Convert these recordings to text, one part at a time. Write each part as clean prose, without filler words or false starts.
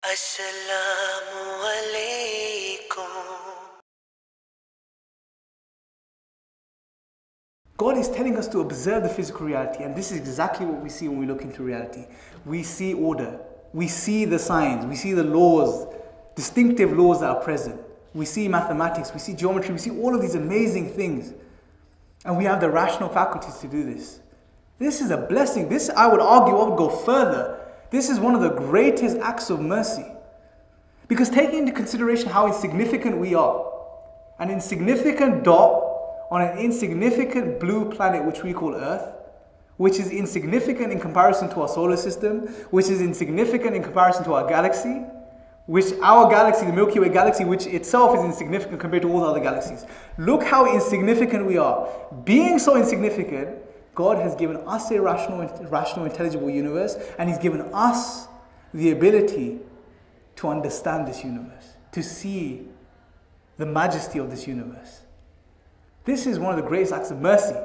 Assalamu alaikum. God is telling us to observe the physical reality, and this is exactly what we see when we look into reality. We see order, we see the signs, we see the laws, distinctive laws that are present. We see mathematics, we see geometry, we see all of these amazing things. And we have the rational faculties to do this. This is a blessing. This, I would argue, I would go further. This is one of the greatest acts of mercy. Because taking into consideration how insignificant we are, an insignificant dot on an insignificant blue planet which we call Earth, which is insignificant in comparison to our solar system, which is insignificant in comparison to our galaxy, which our galaxy, the Milky Way galaxy, which itself is insignificant compared to all the other galaxies. Look how insignificant we are. Being so insignificant, God has given us a rational, intelligible universe, and He's given us the ability to understand this universe, to see the majesty of this universe. This is one of the greatest acts of mercy.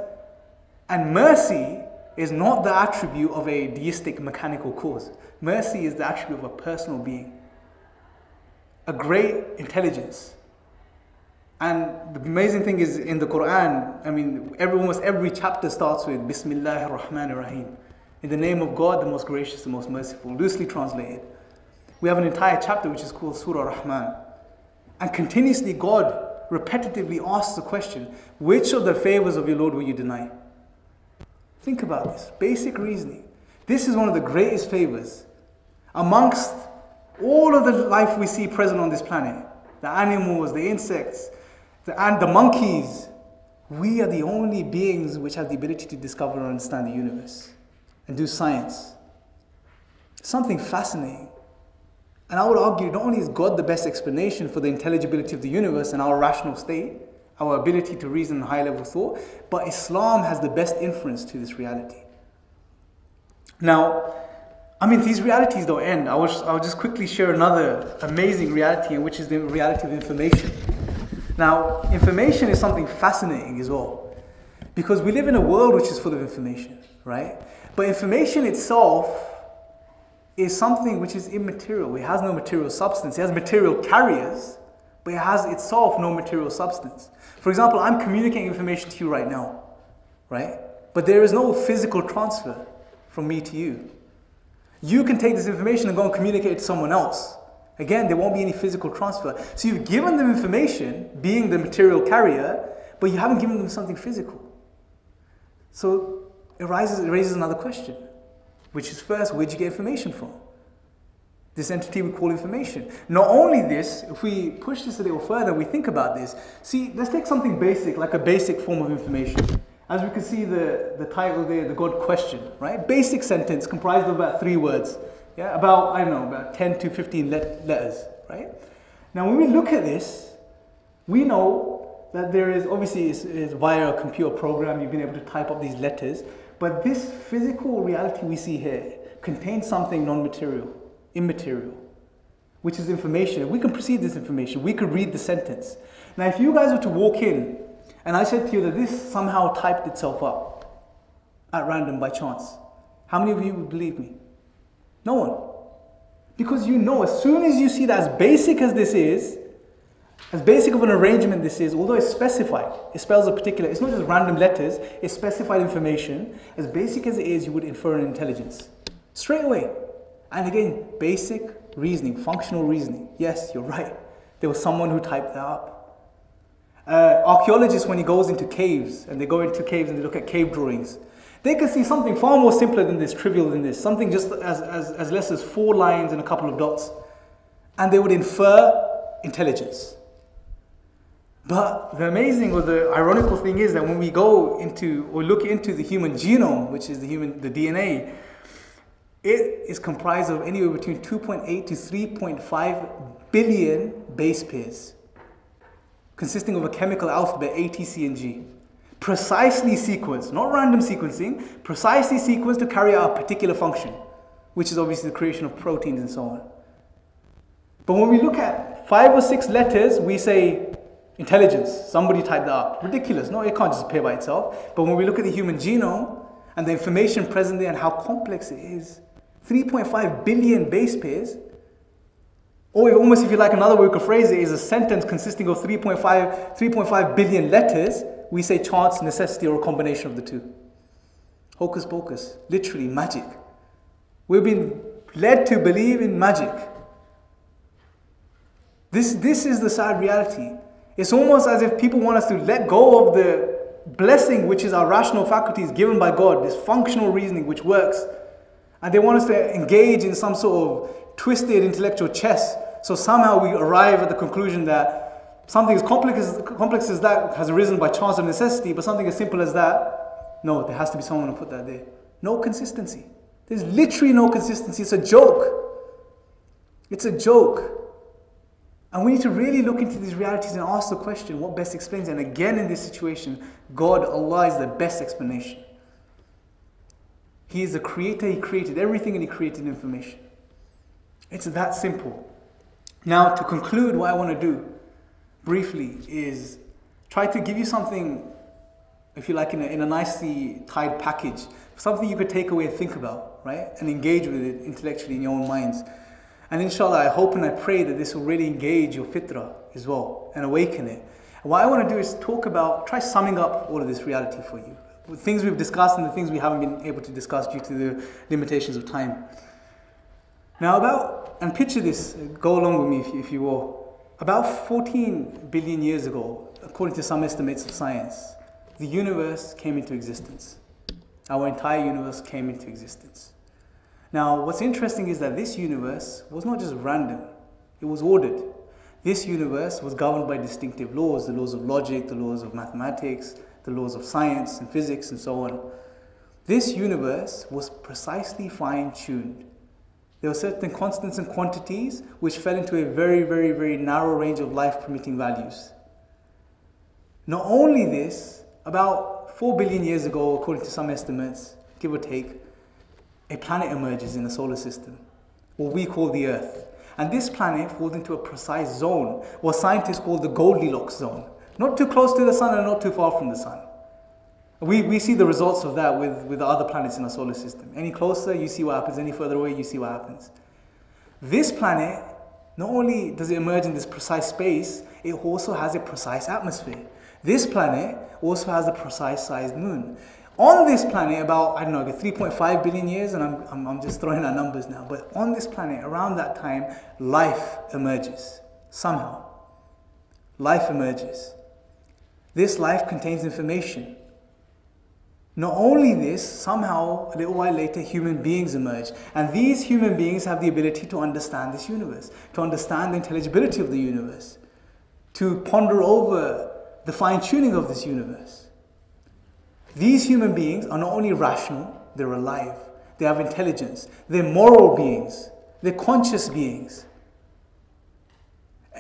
And mercy is not the attribute of a deistic mechanical cause. Mercy is the attribute of a personal being, a great intelligence. And the amazing thing is, in the Quran, I mean, almost every chapter starts with Bismillahir Rahmanir Rahim. In the name of God, the most gracious, the most merciful, loosely translated. We have an entire chapter which is called Surah Rahman. And continuously God repetitively asks the question, which of the favors of your Lord will you deny? Think about this, basic reasoning. This is one of the greatest favors. Amongst all of the life we see present on this planet, the animals, the insects, and the monkeys, we are the only beings which have the ability to discover and understand the universe and do science. Something fascinating. And I would argue, not only is God the best explanation for the intelligibility of the universe and our rational state, our ability to reason and high-level thought, but Islam has the best inference to this reality. Now, I mean, these realities don't end. I'll just quickly share another amazing reality, which is the reality of information. Now, information is something fascinating as well, because we live in a world which is full of information, right? But information itself is something which is immaterial. It has no material substance. It has material carriers, but it has itself no material substance. For example, I'm communicating information to you right now, right? But there is no physical transfer from me to you. You can take this information and go and communicate it to someone else. Again, there won't be any physical transfer. So you've given them information, being the material carrier, but you haven't given them something physical. So it raises another question, which is first, where'd you get information from? This entity we call information. Not only this, if we push this a little further, we think about this. See, let's take something basic, like a basic form of information. As we can see the title there, the God question, right? Basic sentence comprised of about 3 words. Yeah, about 10 to 15 letters, right? Now, when we look at this, we know that there is, obviously, it's via a computer program, you've been able to type up these letters, but this physical reality we see here contains something non-material, immaterial, which is information. If we can perceive this information, we could read the sentence. Now, if you guys were to walk in, and I said to you that this somehow typed itself up at random by chance, how many of you would believe me? No one. Because you know, as soon as you see that, as basic as this is, as basic of an arrangement this is, although it's specified, it spells a particular, it's not just random letters, it's specified information, as basic as it is, you would infer an intelligence. Straight away. And again, basic reasoning, functional reasoning. Yes, you're right. There was someone who typed that up. Archaeologists, when he goes into caves, and they go into caves and they look at cave drawings, they can see something far more simpler than this, trivial than this, something just as less as 4 lines and a couple of dots. And they would infer intelligence. But the amazing or the ironical thing is that when we go into or look into the human genome, which is the DNA, it is comprised of anywhere between 2.8 to 3.5 billion base pairs, consisting of a chemical alphabet A, T, C, and G. Precisely sequenced, not random sequencing, precisely sequenced to carry out a particular function, which is obviously the creation of proteins and so on. But when we look at 5 or 6 letters, we say intelligence, somebody typed that up. Ridiculous, no, it can't just appear by itself. But when we look at the human genome and the information present there and how complex it is, 3.5 billion base pairs, Or almost, if you like, another way we could phrase it is a sentence consisting of 3.5 billion letters. We say chance, necessity, or a combination of the two. Hocus pocus, literally magic. We've been led to believe in magic. This is the sad reality. It's almost as if people want us to let go of the blessing which is our rational faculties given by God, this functional reasoning which works. And they want us to engage in some sort of twisted intellectual chess. So somehow we arrive at the conclusion that something as complex as that has arisen by chance or necessity, but something as simple as that, no, there has to be someone to put that there. No consistency. There's literally no consistency. It's a joke. It's a joke. And we need to really look into these realities and ask the question, what best explains it? And again, in this situation, God, Allah, is the best explanation. He is the creator. He created everything and He created information. It's that simple. Now, to conclude, what I want to do briefly is try to give you something, if you like, in a nicely tied package, something you could take away and think about, right? And engage with it intellectually in your own minds. And inshallah, I hope and I pray that this will really engage your fitrah as well and awaken it. And what I want to do is try summing up all of this reality for you. The things we've discussed and the things we haven't been able to discuss due to the limitations of time. Now and picture this, go along with me if you will. About 14 billion years ago, according to some estimates of science, the universe came into existence. Our entire universe came into existence. Now, what's interesting is that this universe was not just random, it was ordered. This universe was governed by distinctive laws, the laws of logic, the laws of mathematics, the laws of science and physics and so on. This universe was precisely fine-tuned. There were certain constants and quantities which fell into a very, very, very narrow range of life-permitting values. Not only this, about 4 billion years ago, according to some estimates, give or take, a planet emerges in the solar system, what we call the Earth. And this planet falls into a precise zone, what scientists call the Goldilocks zone. Not too close to the sun and not too far from the sun. We see the results of that with the other planets in our solar system. Any closer, you see what happens. Any further away, you see what happens. This planet, not only does it emerge in this precise space, it also has a precise atmosphere. This planet also has a precise sized moon. On this planet, about, 3.5 billion years, and I'm just throwing out numbers now, but on this planet, around that time, life emerges. Somehow. Life emerges. This life contains information. Not only this, somehow, a little while later, human beings emerge. And these human beings have the ability to understand this universe, to understand the intelligibility of the universe, to ponder over the fine-tuning of this universe. These human beings are not only rational, they're alive. They have intelligence. They're moral beings. They're conscious beings.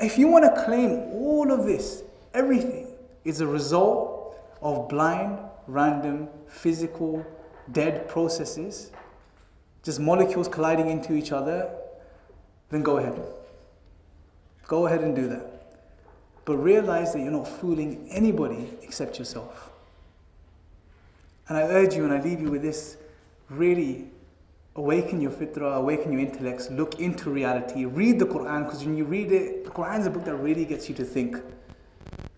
If you want to claim all of this, everything is a result of blind, random, physical, dead processes, just molecules colliding into each other, then go ahead. Go ahead and do that. But realize that you're not fooling anybody except yourself. And I urge you and I leave you with this, really awaken your fitrah, awaken your intellects, look into reality, read the Quran, because when you read it, the Quran is a book that really gets you to think.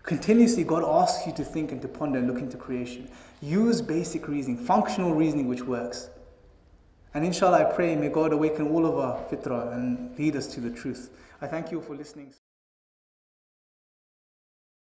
Continuously, God asks you to think and to ponder and look into creation. Use basic reasoning, functional reasoning which works. And inshallah, I pray, may God awaken all of our fitrah and lead us to the truth. I thank you for listening.